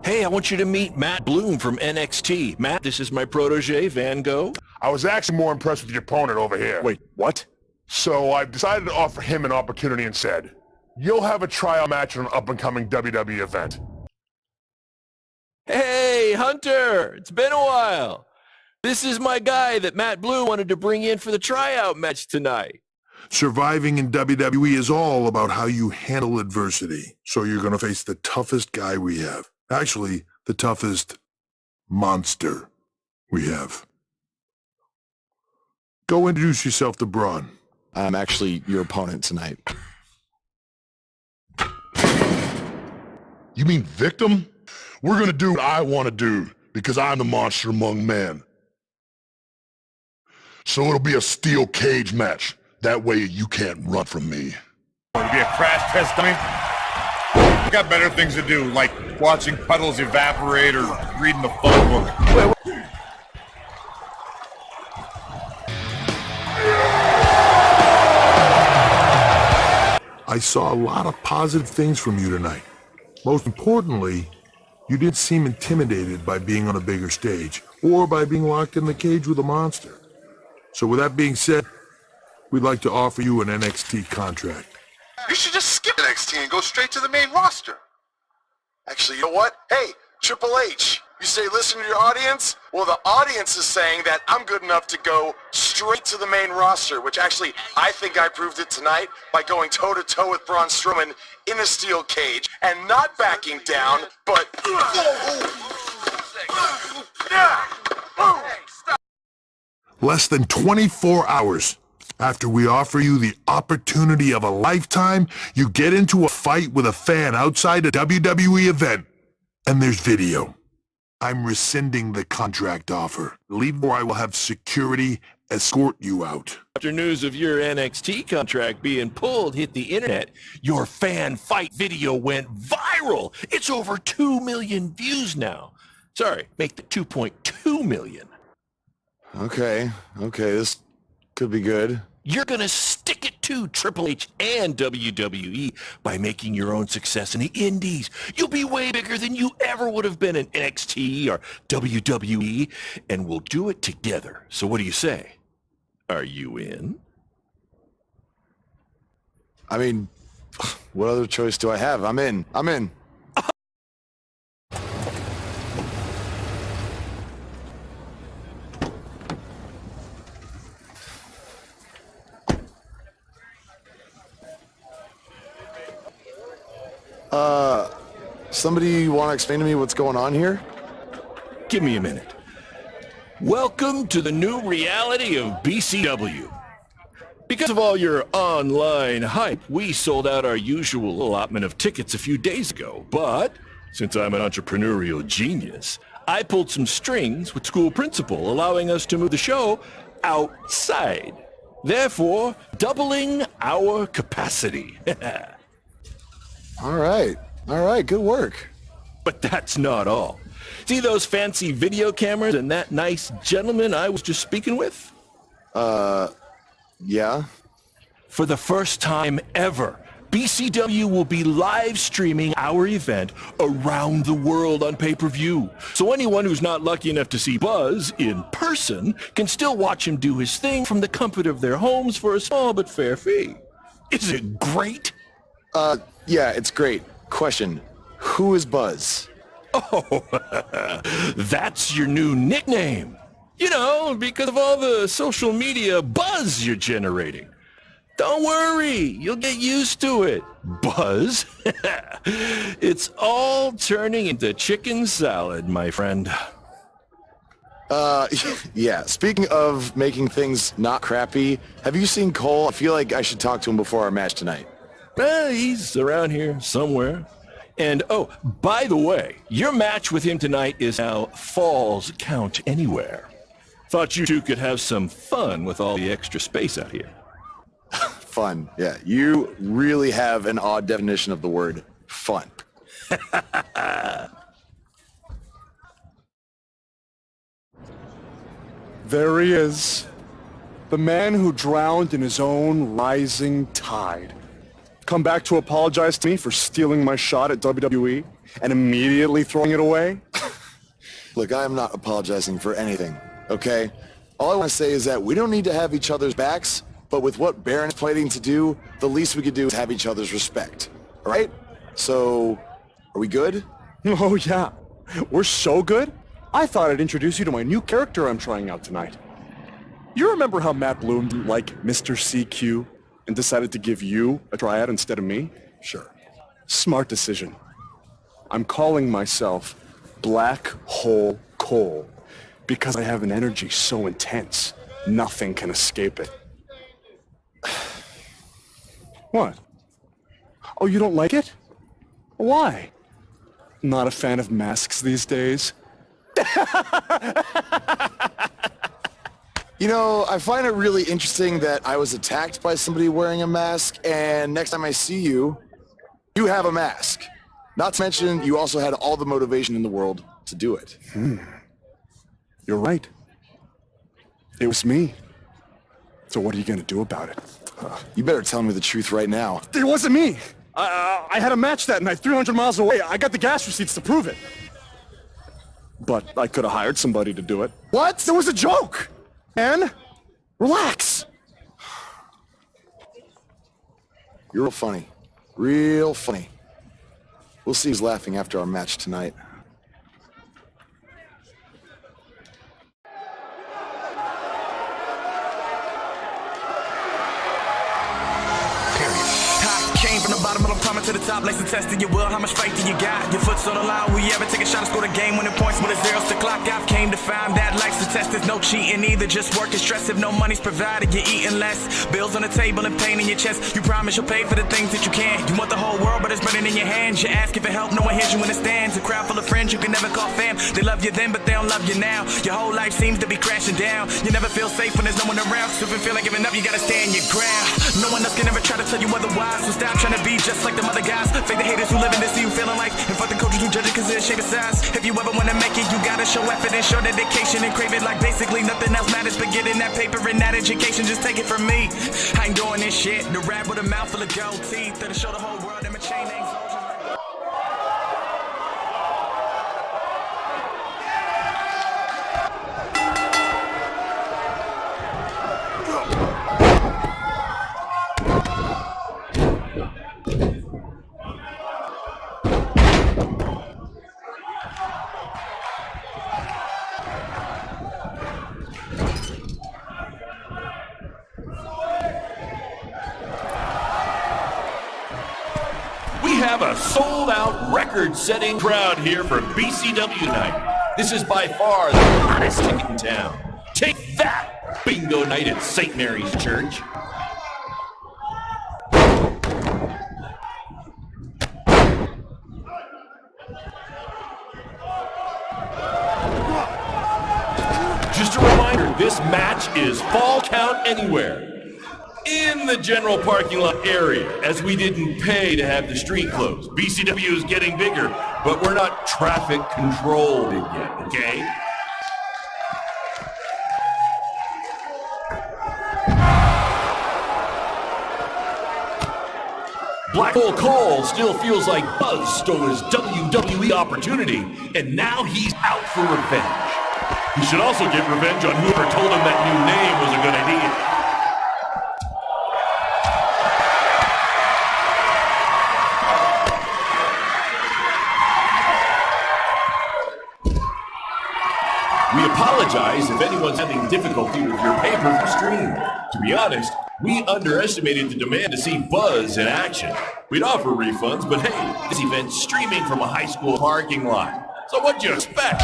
Hey, I want you to meet Matt Bloom from NXT. Matt, this is my protege, Van Gogh. I was actually more impressed with the opponent over here. Wait, what? So I decided to offer him an opportunity and said, you'll have a tryout match in an up-and-coming WWE event. Hey, Hunter! It's been a while. This is my guy that Matt Bloom wanted to bring in for the tryout match tonight. Surviving in WWE is all about how you handle adversity. So you're going to face the toughest guy we have. Actually, the toughest monster we have. Go introduce yourself to Braun. I'm actually your opponent tonight. You mean victim? We're going to do what I want to do because I'm the monster among men. So it'll be a steel cage match. That way you can't run from me. It'll be a crash test dummy. I got better things to do, like watching puddles evaporate or reading the phone book. I saw a lot of positive things from you tonight. Most importantly, you didn't seem intimidated by being on a bigger stage or by being locked in the cage with a monster. So with that being said, we'd like to offer you an NXT contract. You should just skip NXT and go straight to the main roster. Actually, you know what? Hey, Triple H, you say listen to your audience? Well, the audience is saying that I'm good enough to go straight to the main roster, which actually, I think I proved it tonight by going toe-to-toe with Braun Strowman in a steel cage and not backing down, but... Less than 24 hours after we offer you the opportunity of a lifetime, you get into a fight with a fan outside a WWE event, and there's video. I'm rescinding the contract offer. Leave or I will have security escort you out. After news of your NXT contract being pulled hit the internet, your fan fight video went viral. It's over 2 million views now. Sorry, make the 2.2 million. Okay, this could be good. You're going to stick it to Triple H and WWE by making your own success in the Indies. You'll be way bigger than you ever would have been in NXT or WWE, and we'll do it together. So what do you say? Are you in? I mean, what other choice do I have? I'm in. Somebody want to explain to me what's going on here? Give me a minute. Welcome to the new reality of BCW. Because of all your online hype, we sold out our usual allotment of tickets a few days ago. But since I'm an entrepreneurial genius, I pulled some strings with school principal, allowing us to move the show outside, therefore doubling our capacity. All right, good work. But that's not all. See those fancy video cameras and that nice gentleman I was just speaking with? Yeah? For the first time ever, BCW will be live streaming our event around the world on pay-per-view. So anyone who's not lucky enough to see Buzz in person can still watch him do his thing from the comfort of their homes for a small but fair fee. Is it great? Yeah, it's great. Question, who is Buzz? Oh, that's your new nickname. You know, because of all the social media buzz you're generating. Don't worry, you'll get used to it. Buzz? It's all turning into chicken salad, my friend. Yeah, speaking of making things not crappy, have you seen Cole? I feel like I should talk to him before our match tonight. He's around here somewhere. And, oh, by the way, your match with him tonight is now Falls Count Anywhere. Thought you two could have some fun with all the extra space out here. Fun, yeah. You really have an odd definition of the word fun. There he is. The man who drowned in his own rising tide. Come back to apologize to me for stealing my shot at WWE and immediately throwing it away? Look, I am not apologizing for anything, okay? All I want to say is that we don't need to have each other's backs, but with what Baron's planning to do, the least we could do is have each other's respect, all right? So, are we good? Oh, yeah. We're so good. I thought I'd introduce you to my new character I'm trying out tonight. You remember how Matt Bloom didn't like Mr. CQ and decided to give you a tryout instead of me? Sure. Smart decision. I'm calling myself Black Hole Cole because I have an energy so intense, nothing can escape it. What? Oh, you don't like it? Why? Not a fan of masks these days? You know, I find it really interesting that I was attacked by somebody wearing a mask, and next time I see you, you have a mask. Not to mention, you also had all the motivation in the world to do it. You're right. It was me. So what are you gonna do about it? You better tell me the truth right now. It wasn't me! I had a match that night 300 miles away. I got the gas receipts to prove it. But I could have hired somebody to do it. What? There was a joke! Man, relax! You're real funny. Real funny. We'll see who's laughing after our match tonight. Came from the bottom, but I'm climbing to the top. Like the test of your will, how much faith do you got? Your foot's on the line, will you ever take a shot and score the game when it points with the zeros to clock? I've came to find that life's a test, there's no cheating either. Just work and stress, if no money's provided, you're eating less. Bills on the table and pain in your chest. You promise you'll pay for the things that you can't. You want the whole world, but it's burning in your hands. You ask for help, no one hears you in the stands. A crowd full of friends you can never call fam. They love you then, but they don't love you now. Your whole life seems to be crashing down. You never feel safe when there's no one around. So if you feel like giving up, you gotta stand your ground. No one else can ever try to tell you otherwise. So stop trying to be just like them other guys. Fake the haters who live in this, see you feeling like. And fuck the coaches who judge it cause of the shape of size. If you ever wanna make it, you gotta show effort and show dedication and crave it like basically nothing else matters but getting that paper and that education. Just take it from me. I ain't doing this shit. The rap with a mouth full of gold teeth that'll show the whole world that my chain ain't soldiers. We have a sold-out, record-setting crowd here for BCW night. This is by far the hottest ticket in town. Take that, bingo night at St. Mary's Church. Just a reminder, this match is Fall Count Anywhere. In the general parking lot area, as we didn't pay to have the street closed. BCW is getting bigger, but we're not traffic controlled yet, okay? Black Hole Cole still feels like Buzz stole his WWE opportunity, and now he's out for revenge. He should also get revenge on whoever told him that new name was a good idea. We apologize if anyone's having difficulty with your pay-per-view stream. To be honest, we underestimated the demand to see Buzz in action. We'd offer refunds, but hey, this event's streaming from a high school parking lot. So what'd you expect?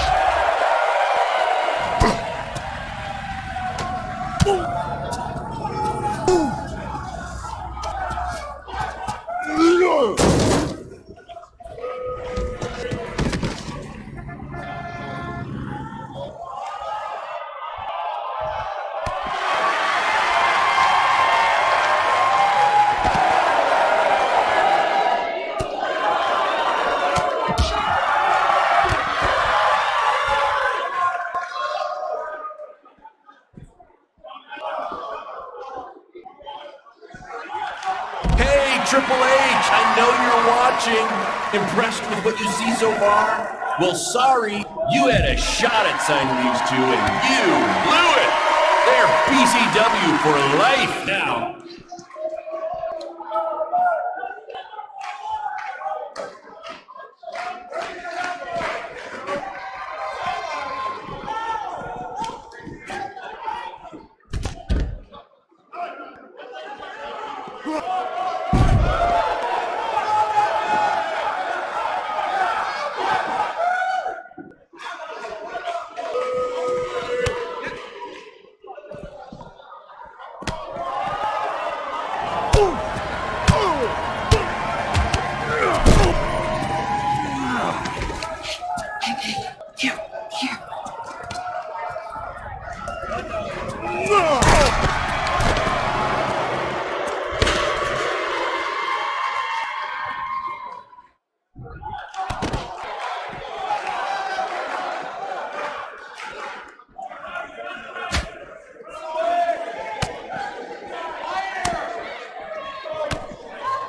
watching? Impressed with what you see so far? Well, sorry, you had a shot at signing these two and you blew it! They're BCW for life now.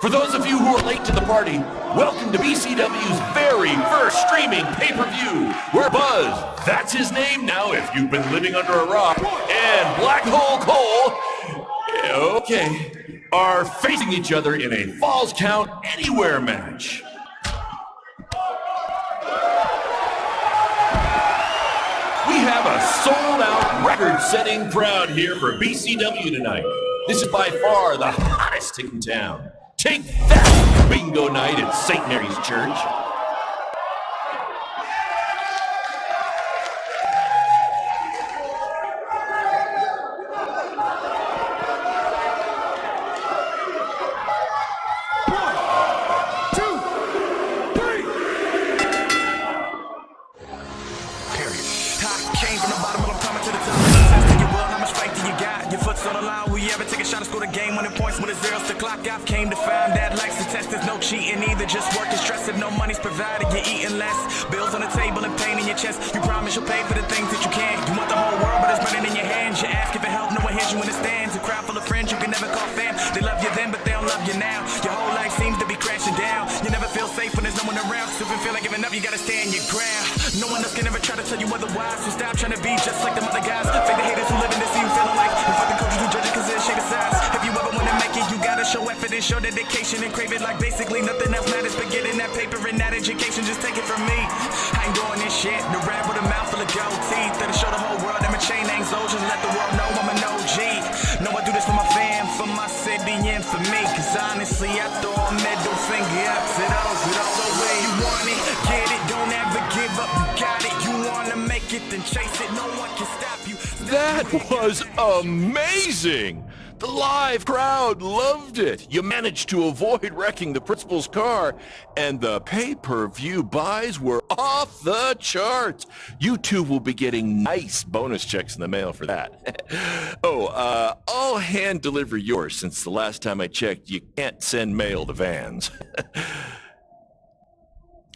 For those of you who are late to the party, welcome to BCW's very first streaming pay-per-view, where Buzz, that's his name now if you've been living under a rock, and Black Hole Cole, okay, are facing each other in a Falls Count Anywhere match. We have a sold-out, record-setting crowd here for BCW tonight. This is by far the hottest in town. Take that, bingo night at St. Mary's Church. I've came to find that life's a test, there's no cheating either, just work and stress. If no money's provided, you're eating less. Bills on the table and pain in your chest. You promise you'll pay for the things that you can't. You want the whole world, but it's burning in your hands. You ask if it help, no one hears you in the stands. A crowd full of friends you can never call fam. They love you then, but they don't love you now. Your whole life seems to be crashing down. You never feel safe when there's no one around. So if you feel like giving up, you gotta stand your ground. No one else can ever try to tell you otherwise. So stop trying to be just like them other guys. Fake the haters who live in this scene feeling like, and fuck the coaches who judge it cause they're shape of size. If you ever wanna make it, you gotta show effort and show dedication and crave it like basically nothing else matters. But getting that paper and that education, just take it from me. I ain't doing this shit, no rap with a mouth full of gold teeth. That'll show the whole world that my chain ain't soldiers. Let the world know I'm an OG. No, I do this for my fam, for my city and for me. Cause honestly, I throw a middle finger up to those who don't. So where you want it, get it, don't ever give up. You got it, you wanna make it, then chase it. No one can stop you. That was amazing! The live crowd loved it. You managed to avoid wrecking the principal's car, and the pay-per-view buys were off the charts. You two will be getting nice bonus checks in the mail for that. I'll hand deliver yours since the last time I checked, you can't send mail to vans. That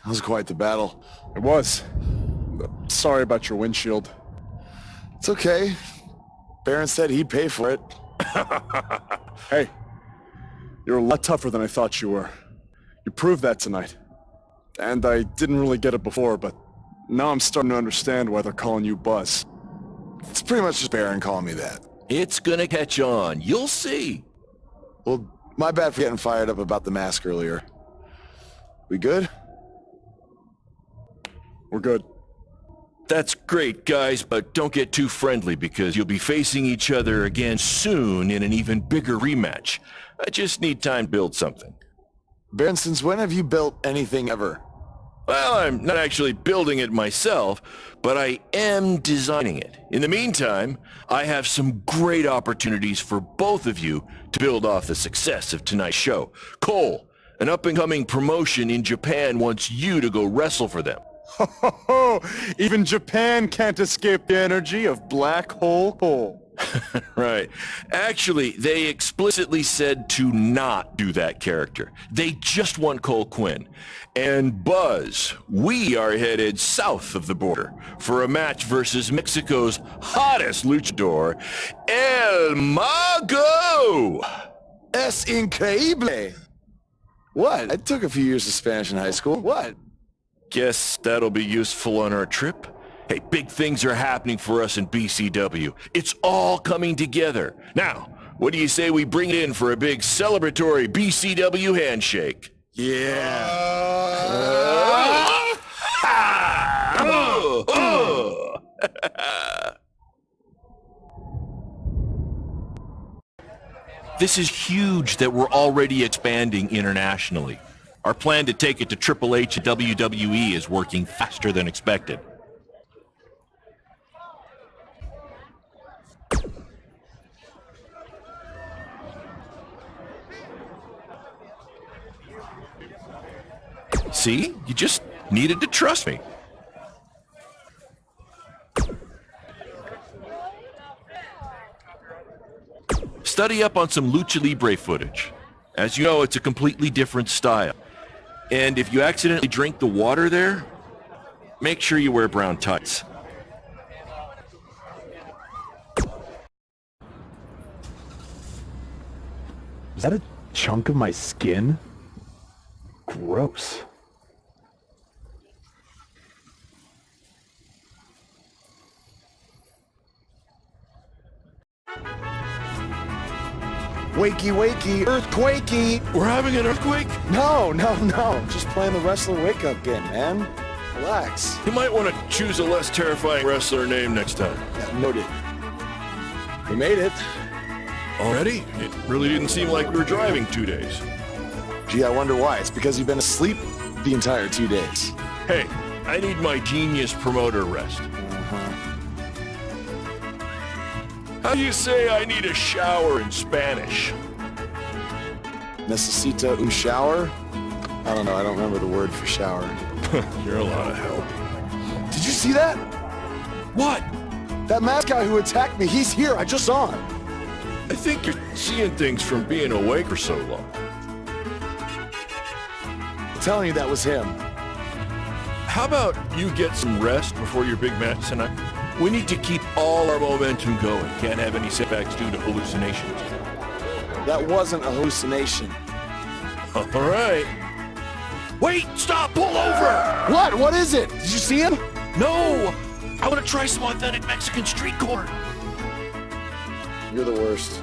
was quite the battle. It was. Sorry about your windshield. It's okay. Baron said he'd pay for it. Hey, you're a lot tougher than I thought you were. You proved that tonight. And I didn't really get it before, but now I'm starting to understand why they're calling you Buzz. It's pretty much just Baron calling me that. It's gonna catch on. You'll see. Well, my bad for getting fired up about the mask earlier. We good? We're good. That's great, guys, but don't get too friendly because you'll be facing each other again soon in an even bigger rematch. I just need time to build something. Baron, since when have you built anything ever? Well, I'm not actually building it myself, but I am designing it. In the meantime, I have some great opportunities for both of you to build off the success of tonight's show. Cole, an up-and-coming promotion in Japan wants you to go wrestle for them. Even Japan can't escape the energy of Black Hole Cole. Right. Actually, they explicitly said to not do that character. They just want Cole Quinn. And Buzz, we are headed south of the border for a match versus Mexico's hottest luchador, El Mago! Es increíble! What? I took a few years of Spanish in high school. What? Guess that'll be useful on our trip. Hey, big things are happening for us in BCW. It's all coming together. Now, what do you say we bring it in for a big celebratory BCW handshake? This is huge that we're already expanding internationally. Our plan to take it to Triple H and WWE is working faster than expected. See? You just needed to trust me. Study up on some Lucha Libre footage. As you know, it's a completely different style. And if you accidentally drink the water there, make sure you wear brown tights. Is that a chunk of my skin? Gross. Wakey, wakey, earthquakey. We're having an earthquake? No. Just playing the wrestler wake-up game, man. Relax. You might want to choose a less terrifying wrestler name next time. Yeah, noted. We made it. Already? It really didn't seem like we were driving 2 days. Gee, I wonder why. It's because you've been asleep the entire 2 days. Hey, I need my genius promoter rest. How do you say I need a shower in Spanish? Necesita un shower? I don't know. I don't remember the word for shower. You're a lot of help. Did you see that? What? That masked guy who attacked me, he's here. I just saw him. I think you're seeing things from being awake for so long. I'm telling you that was him. How about you get some rest before your big match tonight? We need to keep all our momentum going. Can't have any setbacks due to hallucinations. That wasn't a hallucination. All right. Wait! Stop! Pull over! What? What is it? Did you see him? No! I want to try some authentic Mexican street corn. You're the worst.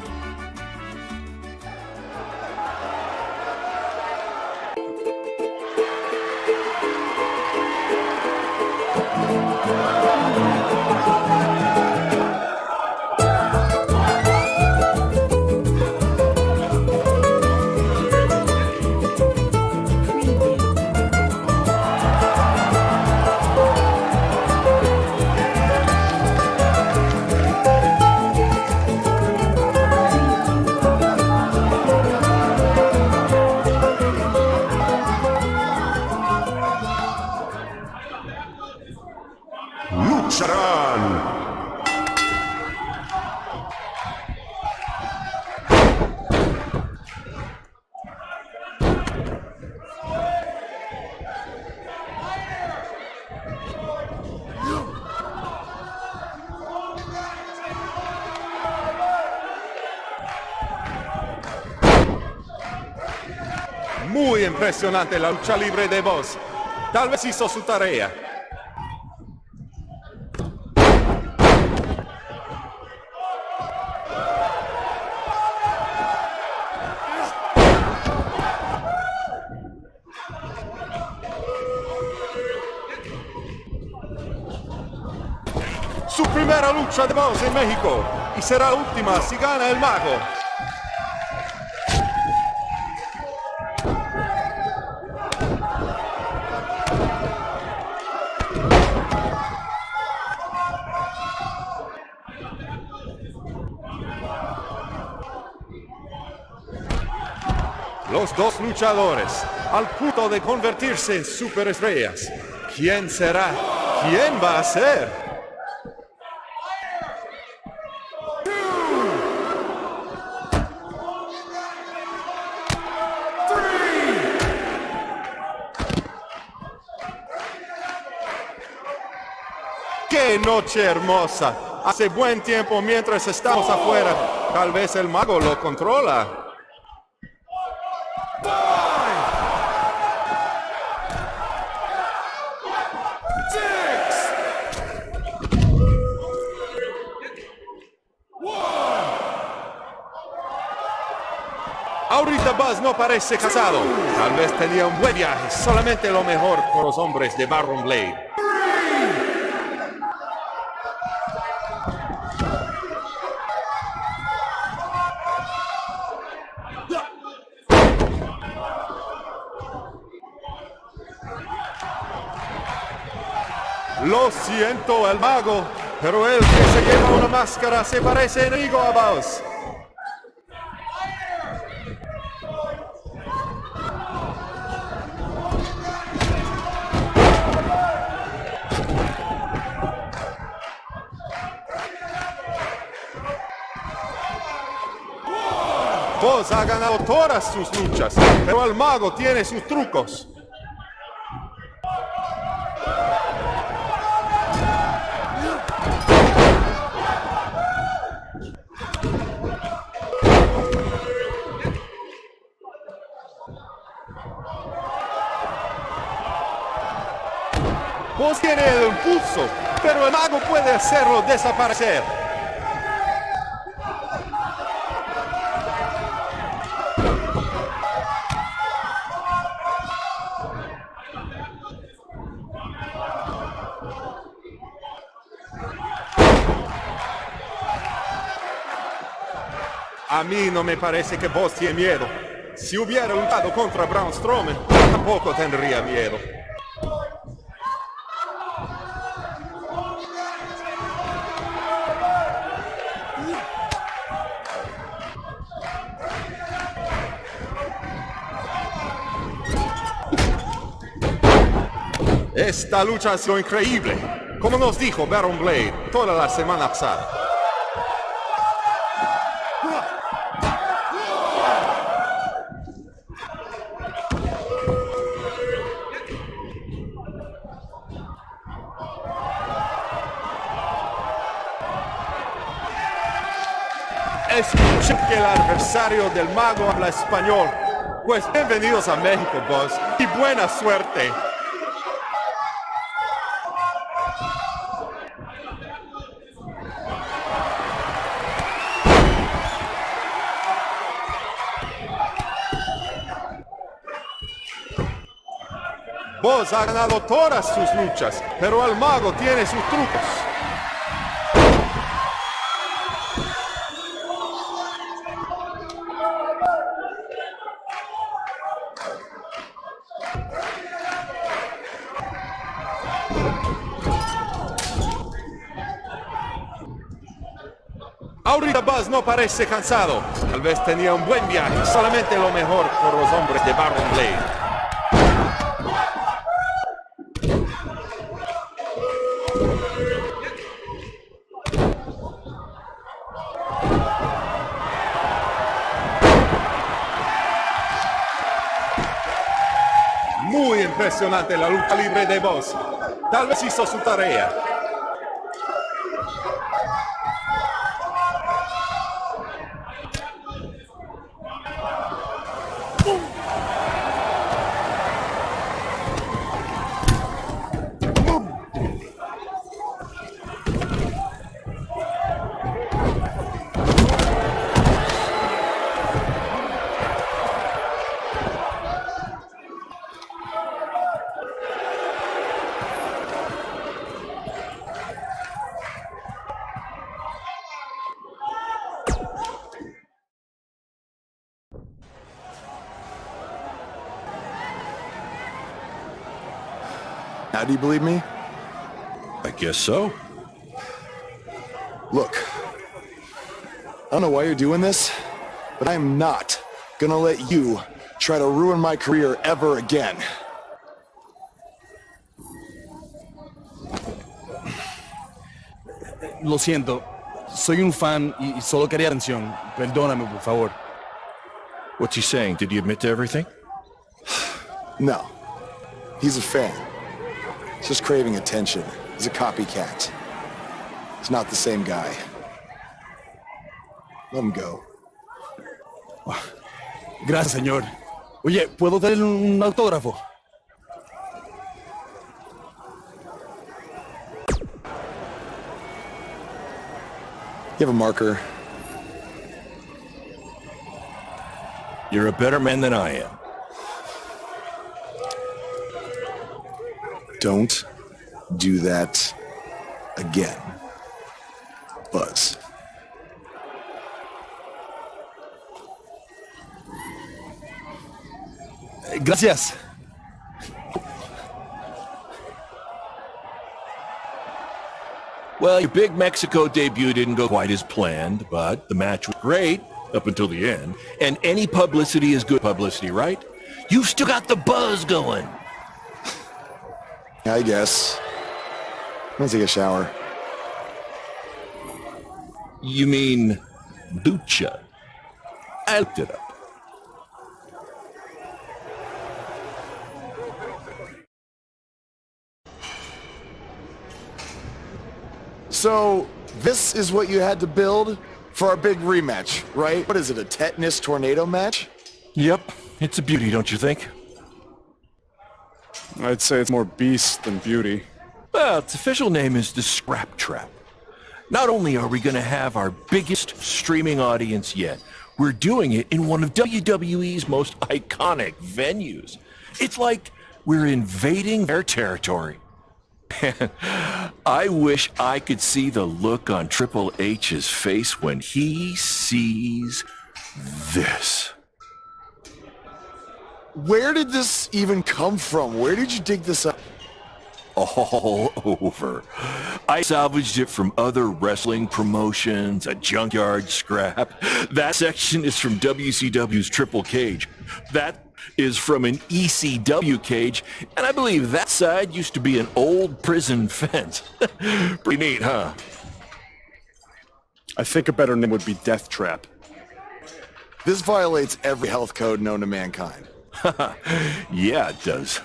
Muy impresionante la lucha libre de voz. Tal vez hizo su tarea. Su primera lucha de voz en México y será última si gana el mago. Los dos luchadores, al punto de convertirse en superestrellas. ¿Quién será? ¿Quién va a ser? ¡Qué noche hermosa! Hace buen tiempo mientras estamos afuera. Tal vez el mago lo controla. 5, Ahorita Buzz no parece casado. Tal vez tenía un buen viaje. Solamente lo mejor por los hombres de Baron Blade. Lo siento, el mago, pero el que se lleva una máscara se parece enemigo a Buzz. Buzz ha ganado todas sus luchas, pero el mago tiene sus trucos. Buzz tiene el impulso, pero el mago puede hacerlo desaparecer. A mí no me parece que Buzz tiene miedo. Si hubiera luchado contra Braun Strowman, tampoco tendría miedo. Esta lucha ha sido increíble, como nos dijo Baron Blade toda la semana pasada. Escuché que el adversario del mago habla español. Pues bienvenidos a México, Buzz, y buena suerte. Buzz ha ganado todas sus luchas, pero el mago tiene sus trucos. Ahorita Buzz no parece cansado. Tal vez tenía un buen viaje. Solamente lo mejor por los hombres de Baron Blade. Muy impresionante la lucha libre de Buzz. Tal vez hizo su tarea. Now do you believe me? I guess so. Look, I don't know why you're doing this, but I am not gonna let you try to ruin my career ever again. Lo siento, soy un fan y solo quería atención. Perdóname, por favor. What's he saying? Did you admit to everything? No, he's a fan. He's just craving attention. He's a copycat. He's not the same guy. Let him go. Gracias, señor. Oye, ¿puedo tener un autógrafo? You have a marker? You're you're a better man than I am. Don't do that again, Buzz. Gracias. Well, your big Mexico debut didn't go quite as planned, but the match was great up until the end. And any publicity is good publicity, right? You've still got the buzz going. I guess. I'm gonna take a shower. You mean ducha? I looked it up. So, this is what you had to build for our big rematch, right? What is it, a tetanus tornado match? Yep, it's a beauty, don't you think? I'd say it's more beast than beauty. Well, its official name is the Scrap Trap. Not only are we going to have our biggest streaming audience yet, we're doing it in one of WWE's most iconic venues. It's like we're invading their territory. I wish I could see the look on Triple H's face when he sees this. Where did this even come from? Where did you dig this up? All over. I salvaged it from other wrestling promotions, a junkyard scrap. That section is from WCW's Triple Cage. That is from an ECW cage, and I believe that side used to be an old prison fence. Pretty neat, huh? I think a better name would be Death Trap. This violates every health code known to mankind. Yeah, it does.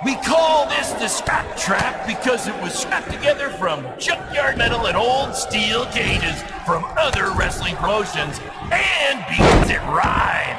We call this the Scrap Trap because it was scrapped together from junkyard metal and old steel cages from other wrestling promotions, and because it rhymes.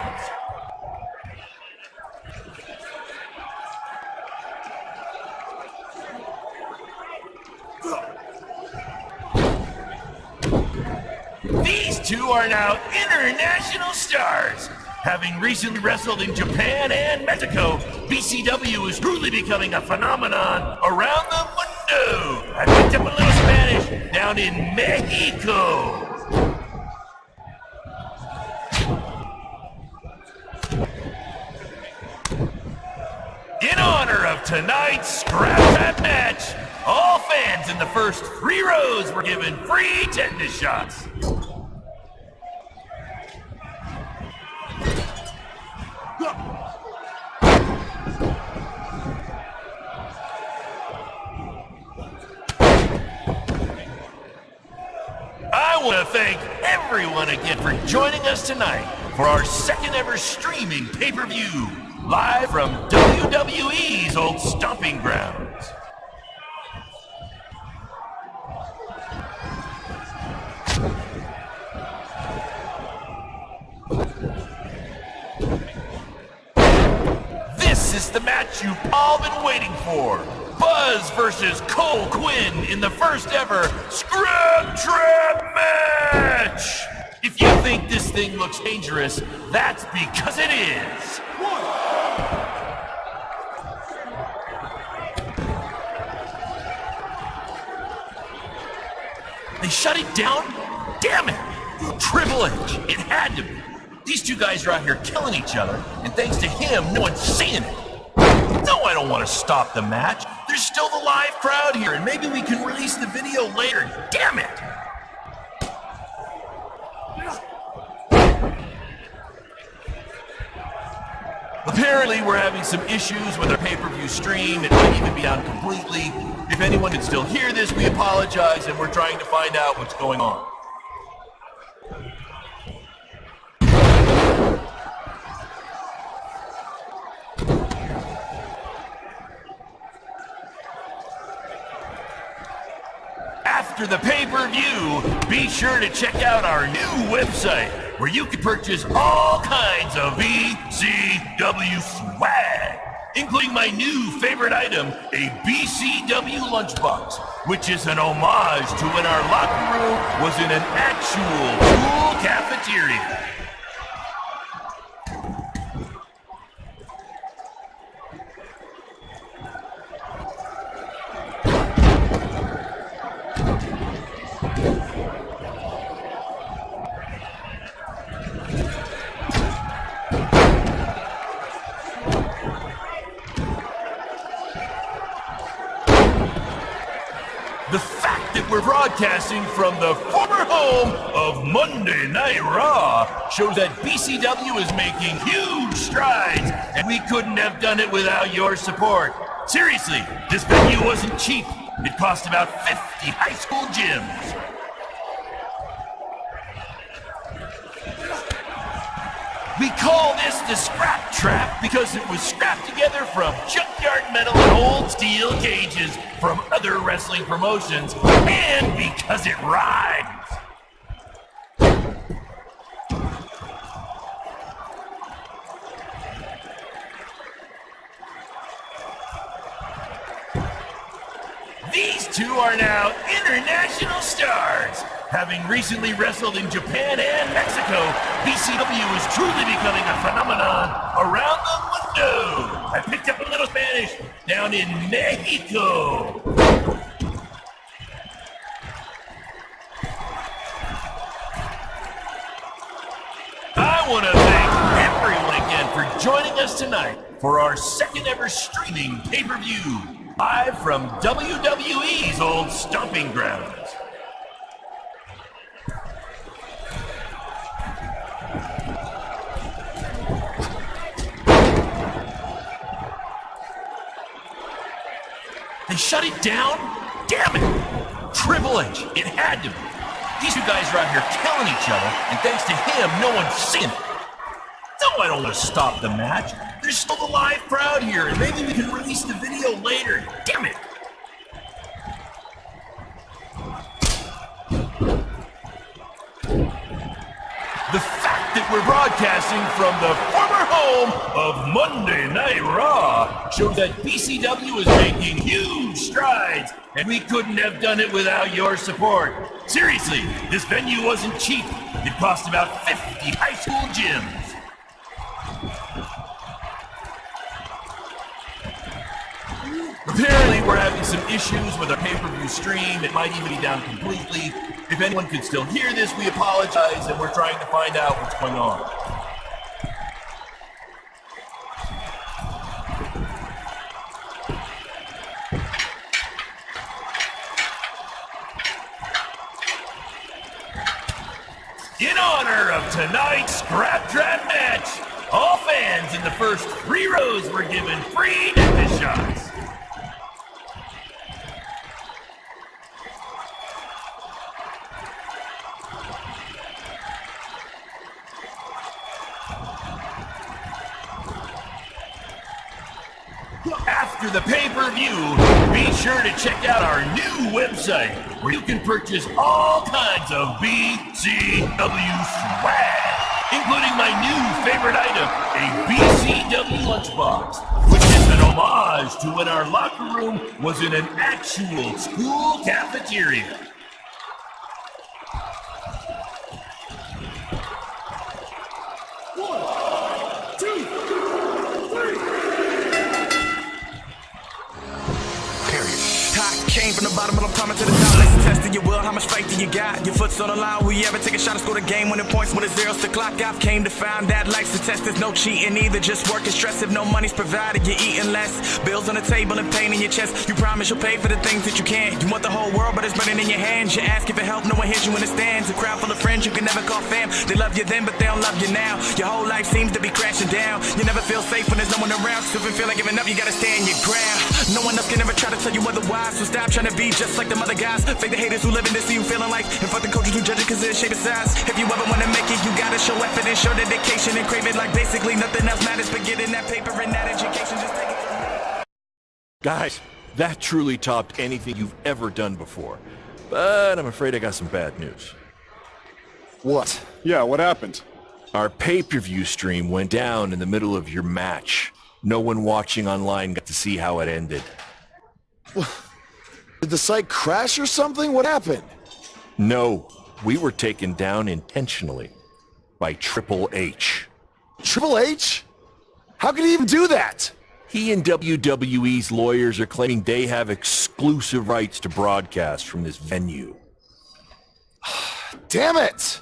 These two are now international stars. Having recently wrestled in Japan and Mexico, BCW is truly becoming a phenomenon around the mundo. I picked up a little Spanish down in Mexico. In honor of tonight's Scrap Trap match, all fans in the first 3 rows were given free tetanus shots. I want to thank everyone again for joining us tonight for our second ever streaming pay-per-view, live from WWE's old stomping grounds. This is the match you've all been waiting for. Buzz versus Cole Quinn in the first ever Scrap Trap match! If you think this thing looks dangerous, that's because it is. They shut it down? Damn it! Triple H, it had to be. These two guys are out here killing each other, and thanks to him, no one's seeing it. No, I don't want to stop the match. There's still the live crowd here, and maybe we can release the video later. Damn it! Look Apparently, we're having some issues with our pay-per-view stream. It might even be down completely. If anyone can still hear this, we apologize, and we're trying to find out what's going on. After the pay-per-view, be sure to check out our new website, where you can purchase all kinds of BCW swag, including my new favorite item, a BCW lunchbox, which is an homage to when our locker room was in an actual cool cafeteria. The fact that we're broadcasting from the former home of Monday Night Raw shows that BCW is making huge strides, and we couldn't have done it without your support. Seriously, this venue wasn't cheap. It cost about 50 high school gyms. We call this the Scrap Trap because it was scrapped together from junkyard metal and old steel cages from other wrestling promotions, and because it rhymes. These two are now international stars. Having recently wrestled in Japan and Mexico, BCW is truly becoming a phenomenon around the mundo. I picked up a little Spanish down in Mexico. I want to thank everyone again for joining us tonight for our second ever streaming pay-per-view, live from WWE's old stomping grounds. They shut it down? Damn it! Triple H, it had to be. These two guys are out here killing each other, and thanks to him, no one's seeing it. No, I don't want to stop the match. There's still a live crowd here, and maybe we can release the video later. Damn it! The fact that we're broadcasting from the former home of Monday Night Raw shows that BCW is making huge strides, and we couldn't have done it without your support. Seriously, this venue wasn't cheap. It cost about 50 high school gyms. Apparently, we're having some issues with our pay-per-view stream. It might even be down completely. If anyone could still hear this, we apologize, and we're trying to find out what's going on. In honor of tonight's Scrap Trap match, all fans in the first 3 rows were given free necklace shots. After the pay-per-view, be sure to check out our new website, where you can purchase all kinds of BCW swag, including my new favorite item, a BCW lunchbox, which is an homage to when our locker room was in an actual school cafeteria. Came from the bottom, but I'm coming to the top. Like testing your will, how much much faith do you got? Your foot's on the line, will you ever take a shot and score the game winning points when the zeros to clock? I've came to find that life's a test, there's no cheating either, just work and stress. If no money's provided, you're eating less. Bills on the table and pain in your chest. You promise you'll pay for the things that you can't. You want the whole world, but it's burning in your hands. You ask for help, no one hears you in the stands. A crowd full of friends you can never call fam. They love you then, but they don't love you now. Your whole life seems to be crashing down. You never feel safe when there's no one around. So if you feel like giving up, you gotta stand your ground. No one else can ever try to tell you otherwise. So stop trying to be just like them other guys. Fake the haters who live in this, see you feeling life. And fuck the coaches who judge it cause of their shape and size. If you ever wanna make it, you gotta show effort and show dedication and crave it like basically nothing else matters. But getting that paper and that education, just take it. Guys, that truly topped anything you've ever done before. But I'm afraid I got some bad news. What? Yeah, what happened? Our pay-per-view stream went down in the middle of your match. No one watching online got to see how it ended. Did the site crash or something? What happened? No, we were taken down intentionally by Triple H. Triple H? How could he even do that? He and WWE's lawyers are claiming they have exclusive rights to broadcast from this venue. Damn it!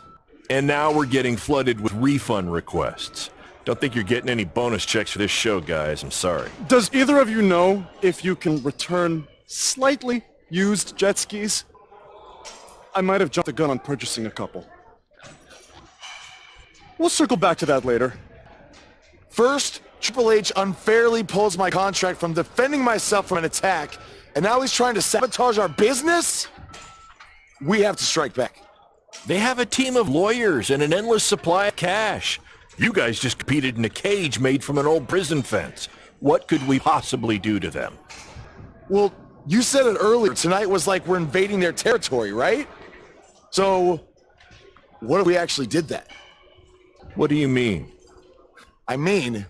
And now we're getting flooded with refund requests. Don't think you're getting any bonus checks for this show, guys. I'm sorry. Does either of you know if you can return slightly used jet skis? I might have jumped the gun on purchasing a couple. We'll circle back to that later. First, Triple H unfairly pulls my contract from defending myself from an attack, and now he's trying to sabotage our business? We have to strike back. They have a team of lawyers and an endless supply of cash. You guys just competed in a cage made from an old prison fence. What could we possibly do to them? Well, you said it earlier. Tonight was like we're invading their territory, right? So, what if we actually did that? What do you mean? I mean,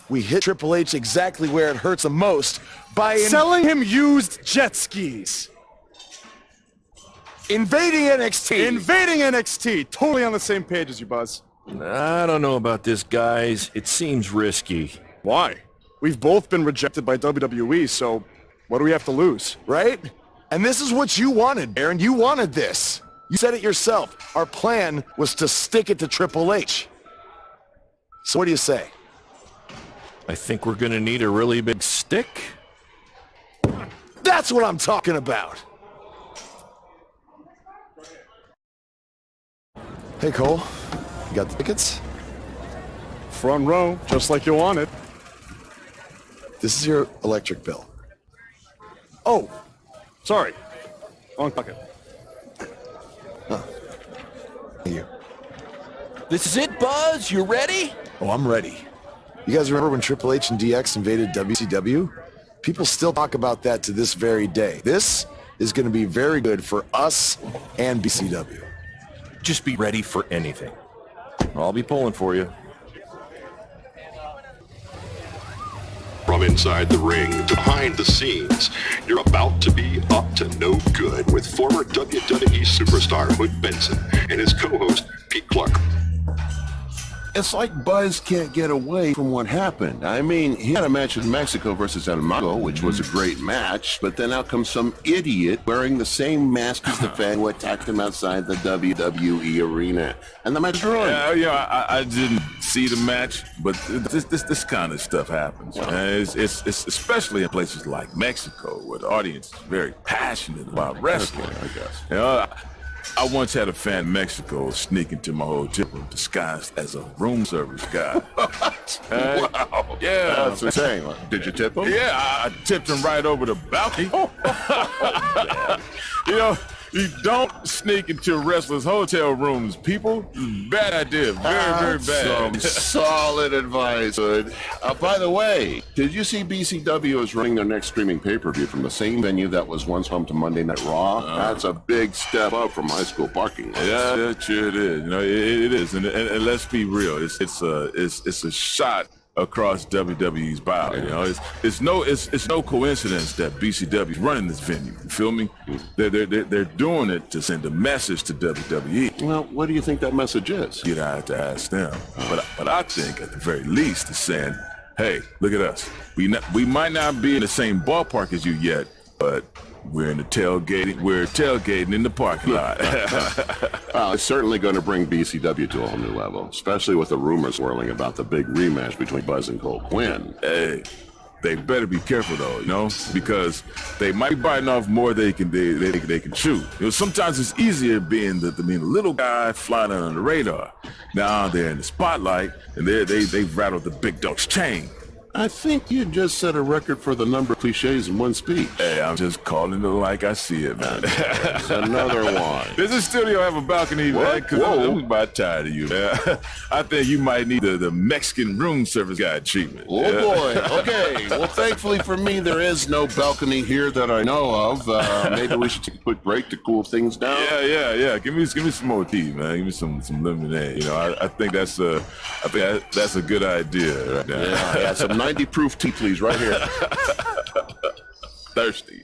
we hit Triple H exactly where it hurts the most by selling him used jet skis. Invading NXT. Invading NXT. Totally on the same page as you, Buzz. I don't know about this, guys. It seems risky. Why? We've both been rejected by WWE, so what do we have to lose? Right? And this is what you wanted, Aaron. You wanted this. You said it yourself. Our plan was to stick it to Triple H. So what do you say? I think we're gonna need a really big stick. That's what I'm talking about. Hey, Cole. You got the tickets? Front row, just like you wanted. This is your electric bill. Oh, sorry. Wrong bucket. Thank you. This is it, Buzz. You ready? Oh, I'm ready. You guys remember when Triple H and DX invaded WCW? People still talk about that to this very day. This is going to be very good for us and BCW. Just be ready for anything. I'll be pulling for you. From inside the ring to behind the scenes, you're about to be up to no good with former WWE superstar Hood Benson and his co-host Pete Clark. It's like Buzz can't get away from what happened. I mean, he had a match in Mexico versus El Mago, which was a great match, but then out comes some idiot wearing the same mask as the fan who attacked him outside the WWE arena. And the match is ruined. I didn't see the match, but this kind of stuff happens. It's especially in places like Mexico, where the audience is very passionate about wrestling. Okay, I guess. You know, I once had a fan in Mexico sneak into my hotel room disguised as a room service guy. Wow. Yeah. That's insane. Did you tip him? Yeah, I tipped him right over the balcony. You know, you don't sneak into wrestlers' hotel rooms, people. Bad idea. Very, very bad. Some solid advice, Hood. By the way, did you see BCW is running their next streaming pay-per-view from the same venue that was once home to Monday Night Raw? That's a big step up from high school parking lots. Yeah, sure it is. You know, it is, and let's be real. It's a shot across WWE's bow. You know, it's no coincidence that BCW is running this venue. You feel me? They're doing it to send a message to WWE. Well, what do you think that message is? You'd have to ask them. But I think at the very least it's saying, hey, look at us. We might not be in the same ballpark as you yet, but We're tailgating in the parking lot. It's certainly going to bring BCW to a whole new level, especially with the rumors swirling about the big rematch between Buzz and Cole Quinn. Hey, they better be careful though, you know, because they might be biting off more they can chew. You know, sometimes it's easier being the little guy flying under the radar. Now they're in the spotlight and they've rattled the big dog's chain. I think you just set a record for the number of cliches in one speech. Hey, I'm just calling it like I see it, man. There's another one. Does this studio have a balcony, man? Because I'm about tired of you, man. I think you might need the Mexican room service guy treatment. Oh, boy. Okay. Well, thankfully for me, there is no balcony here that I know of. Maybe we should take a quick break to cool things down. Yeah. Give me some more tea, man. Give me some lemonade. You know, I think that's a good idea right now. Yeah, some 90 proof tea, please, right here. Thirsty.